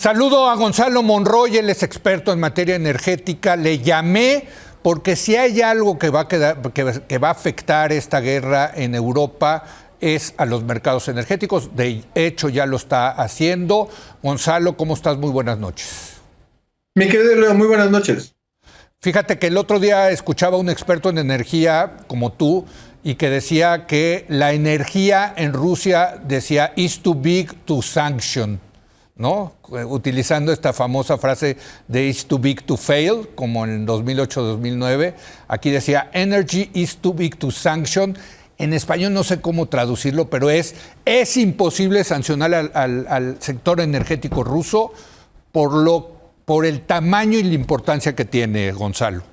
Saludo a Gonzalo Monroy, él es experto en materia energética. Le llamé porque si hay algo que va a afectar esta guerra en Europa es a los mercados energéticos. De hecho, ya lo está haciendo. Gonzalo, ¿cómo estás? Muy buenas noches. Mi querido Leo, muy buenas noches. Fíjate que el otro día escuchaba a un experto en energía como tú y que decía que la energía en Rusia, decía, is too big to sanction, ¿no? Utilizando esta famosa frase de it's too big to fail, como en 2008-2009. Aquí decía, energy is too big to sanction. En español no sé cómo traducirlo, pero es imposible sancionar al sector energético ruso por el tamaño y la importancia que tiene, Gonzalo.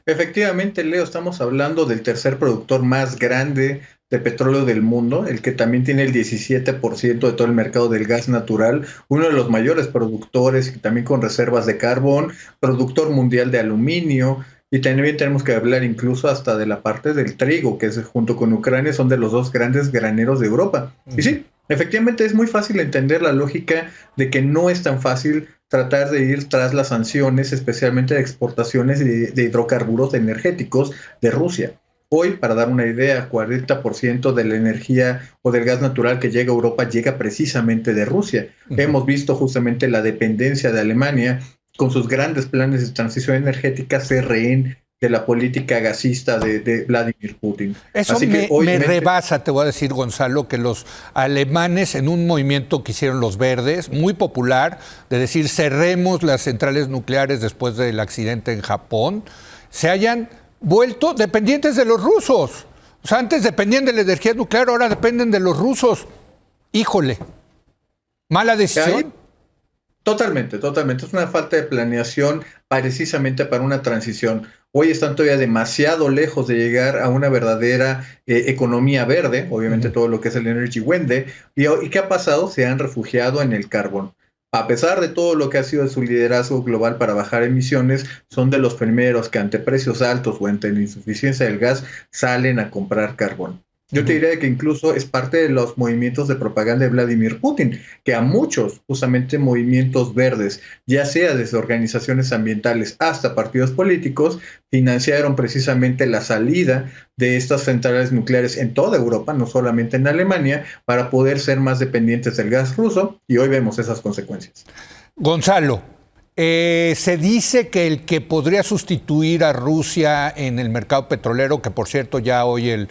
Efectivamente, Leo, estamos hablando del tercer productor más grande de petróleo del mundo, el que también tiene el 17% de todo el mercado del gas natural, uno de los mayores productores y también con reservas de carbón, productor mundial de aluminio, y también tenemos que hablar incluso hasta de la parte del trigo, que es junto con Ucrania son de los dos grandes graneros de Europa. Y sí, efectivamente es muy fácil entender la lógica de que no es tan fácil tratar de ir tras las sanciones, especialmente de exportaciones de hidrocarburos energéticos de Rusia. Hoy, para dar una idea, 40% de la energía o del gas natural que llega a Europa llega precisamente de Rusia. Hemos visto justamente la dependencia de Alemania con sus grandes planes de transición energética ser rehén de la política gasista de Vladimir Putin. Eso Así que me rebasa, te voy a decir, Gonzalo, que los alemanes en un movimiento que hicieron los verdes, muy popular, de decir cerremos las centrales nucleares después del accidente en Japón, se hayan vuelto dependientes de los rusos. O sea, antes dependían de la energía nuclear, ahora dependen de los rusos. Híjole, mala decisión. Totalmente. Es una falta de planeación precisamente para una transición. Hoy están todavía demasiado lejos de llegar a una verdadera economía verde, obviamente todo lo que es el Energy Wende. ¿Y qué ha pasado? Se han refugiado en el carbón. A pesar de todo lo que ha sido su liderazgo global para bajar emisiones, son de los primeros que ante precios altos o ante la insuficiencia del gas salen a comprar carbón. Yo te diría que incluso es parte de los movimientos de propaganda de Vladimir Putin, que a muchos, justamente movimientos verdes, ya sea desde organizaciones ambientales hasta partidos políticos, financiaron precisamente la salida de estas centrales nucleares en toda Europa, no solamente en Alemania, para poder ser más dependientes del gas ruso, y hoy vemos esas consecuencias. Gonzalo, se dice que el que podría sustituir a Rusia en el mercado petrolero, que por cierto ya hoy el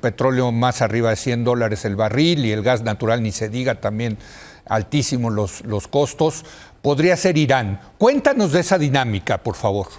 petróleo más arriba de $100 el barril y el gas natural ni se diga, también altísimos los costos, podría ser Irán. Cuéntanos de esa dinámica, por favor.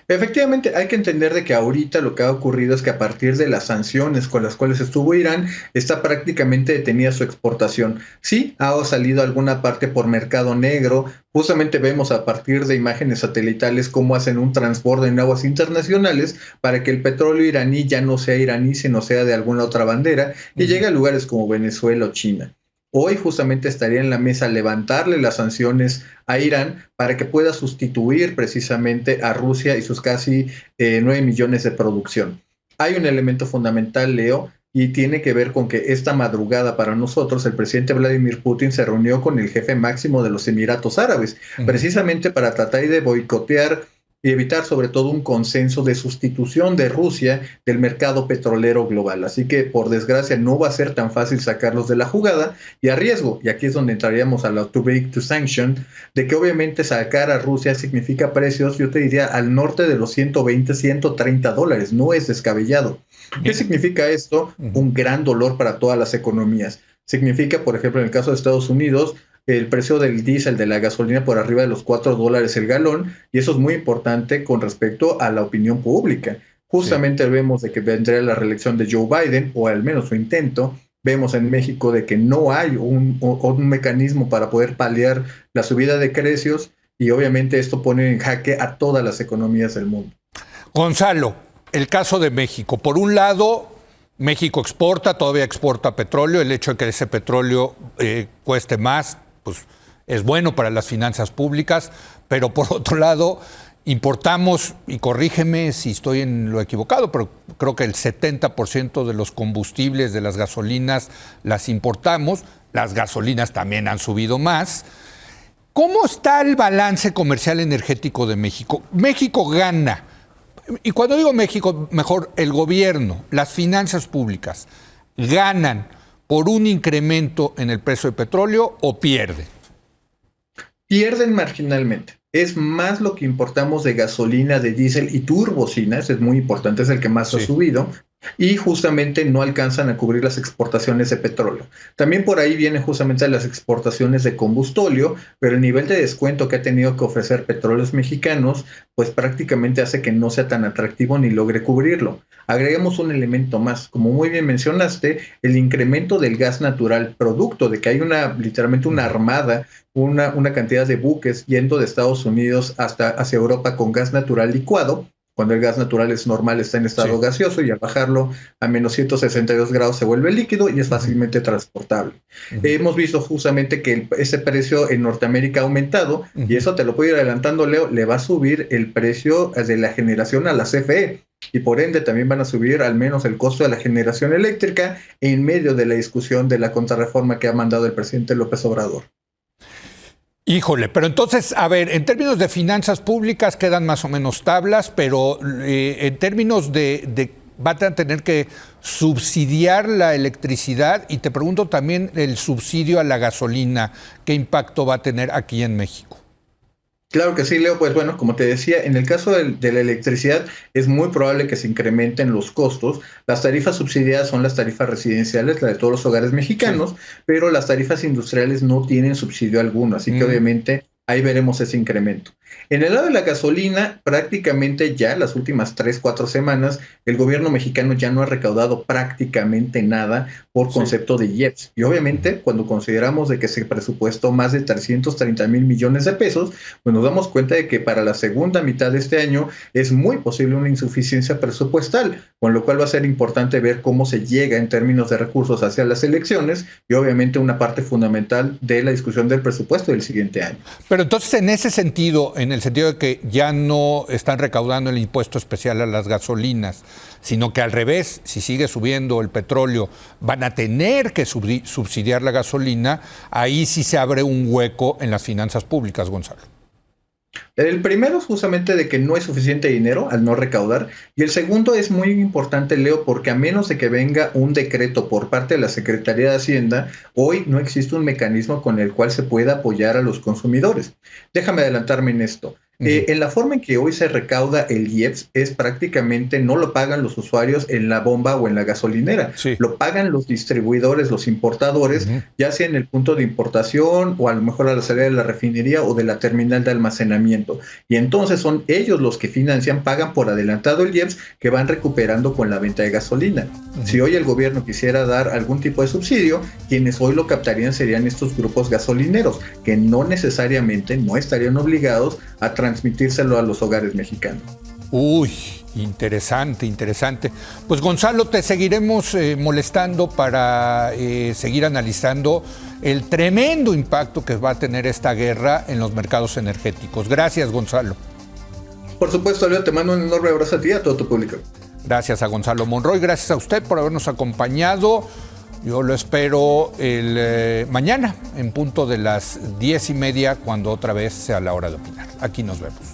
Efectivamente, hay que entender de que ahorita lo que ha ocurrido es que a partir de las sanciones con las cuales estuvo Irán, está prácticamente detenida su exportación. Sí, ha salido alguna parte por mercado negro. Justamente vemos a partir de imágenes satelitales cómo hacen un transbordo en aguas internacionales para que el petróleo iraní ya no sea iraní, sino sea de alguna otra bandera y llegue a lugares como Venezuela o China. Hoy justamente estaría en la mesa levantarle las sanciones a Irán para que pueda sustituir precisamente a Rusia y sus casi 9 millones de producción. Hay un elemento fundamental, Leo, y tiene que ver con que esta madrugada para nosotros el presidente Vladimir Putin se reunió con el jefe máximo de los Emiratos Árabes, precisamente para tratar de boicotear y evitar sobre todo un consenso de sustitución de Rusia del mercado petrolero global. Así que, por desgracia, no va a ser tan fácil sacarlos de la jugada y a riesgo, y aquí es donde entraríamos a la too big to sanction, de que obviamente sacar a Rusia significa precios, yo te diría, al norte de los 120, $130. No es descabellado. ¿Qué significa esto? Un gran dolor para todas las economías. Significa, por ejemplo, en el caso de Estados Unidos, el precio del diésel, de la gasolina por arriba de los $4 el galón, y eso es muy importante con respecto a la opinión pública. Justamente vemos de que vendrá la reelección de Joe Biden, o al menos su intento. Vemos en México de que no hay un mecanismo para poder paliar la subida de precios, y obviamente esto pone en jaque a todas las economías del mundo. Gonzalo, el caso de México. Por un lado, México todavía exporta petróleo. El hecho de que ese petróleo cueste más, pues es bueno para las finanzas públicas, pero por otro lado importamos, y corrígeme si estoy en lo equivocado, pero creo que el 70% de los combustibles, de las gasolinas, las importamos, las gasolinas también han subido más. ¿Cómo está el balance comercial energético de México? México gana, y cuando digo México, mejor el gobierno, las finanzas públicas, ¿ganan por un incremento en el precio del petróleo o pierden? Pierden marginalmente. Es más lo que importamos de gasolina, de diésel y turbocina, ese es muy importante, es el que más ha subido, y justamente no alcanzan a cubrir las exportaciones de petróleo. También por ahí vienen justamente las exportaciones de combustóleo, pero el nivel de descuento que ha tenido que ofrecer Petróleos Mexicanos, pues prácticamente hace que no sea tan atractivo ni logre cubrirlo. Agregamos un elemento más, como muy bien mencionaste, el incremento del gas natural, producto de que hay literalmente una armada, una cantidad de buques yendo de Estados Unidos hacia Europa con gas natural licuado. Cuando el gas natural es normal, está en estado gaseoso, y al bajarlo a menos 162 grados se vuelve líquido y es fácilmente transportable. Hemos visto justamente que ese precio en Norteamérica ha aumentado, y eso te lo puedo ir adelantando, Leo, le va a subir el precio de la generación a la CFE, y por ende también van a subir al menos el costo de la generación eléctrica en medio de la discusión de la contrarreforma que ha mandado el presidente López Obrador. Híjole, pero entonces, a ver, en términos de finanzas públicas quedan más o menos tablas, pero en términos de van a tener que subsidiar la electricidad, y te pregunto también el subsidio a la gasolina, ¿qué impacto va a tener aquí en México? Claro que sí, Leo. Pues bueno, como te decía, en el caso de la electricidad es muy probable que se incrementen los costos. Las tarifas subsidiadas son las tarifas residenciales, la de todos los hogares mexicanos, pero las tarifas industriales no tienen subsidio alguno, así que obviamente ahí veremos ese incremento. En el lado de la gasolina, prácticamente ya las últimas 3-4 semanas, el gobierno mexicano ya no ha recaudado prácticamente nada por concepto de IEPS. Y obviamente, cuando consideramos de que se presupuestó más de 330,000 millones de pesos, pues nos damos cuenta de que para la segunda mitad de este año es muy posible una insuficiencia presupuestal, con lo cual va a ser importante ver cómo se llega en términos de recursos hacia las elecciones, y obviamente una parte fundamental de la discusión del presupuesto del siguiente año. Pero entonces, en ese sentido, en el sentido de que ya no están recaudando el impuesto especial a las gasolinas, sino que al revés, si sigue subiendo el petróleo, van a tener que subsidiar la gasolina, ahí sí se abre un hueco en las finanzas públicas, Gonzalo. El primero es justamente de que no hay suficiente dinero al no recaudar, y el segundo es muy importante, Leo, porque a menos de que venga un decreto por parte de la Secretaría de Hacienda, hoy no existe un mecanismo con el cual se pueda apoyar a los consumidores. Déjame adelantarme en esto. En la forma en que hoy se recauda el IEPS es prácticamente no lo pagan los usuarios en la bomba o en la gasolinera, lo pagan los distribuidores, los importadores, ya sea en el punto de importación o a lo mejor a la salida de la refinería o de la terminal de almacenamiento, y entonces son ellos los que financian, pagan por adelantado el IEPS que van recuperando con la venta de gasolina. Si hoy el gobierno quisiera dar algún tipo de subsidio, quienes hoy lo captarían serían estos grupos gasolineros, que no necesariamente no estarían obligados a transmitírselo a los hogares mexicanos. Uy, interesante, interesante. Pues Gonzalo, te seguiremos molestando para seguir analizando el tremendo impacto que va a tener esta guerra en los mercados energéticos. Gracias, Gonzalo. Por supuesto, Leo, te mando un enorme abrazo a ti y a todo tu público. Gracias a Gonzalo Monroy, gracias a usted por habernos acompañado. Yo lo espero mañana en punto de las 10:30, cuando otra vez sea la hora de opinar. Aquí nos vemos.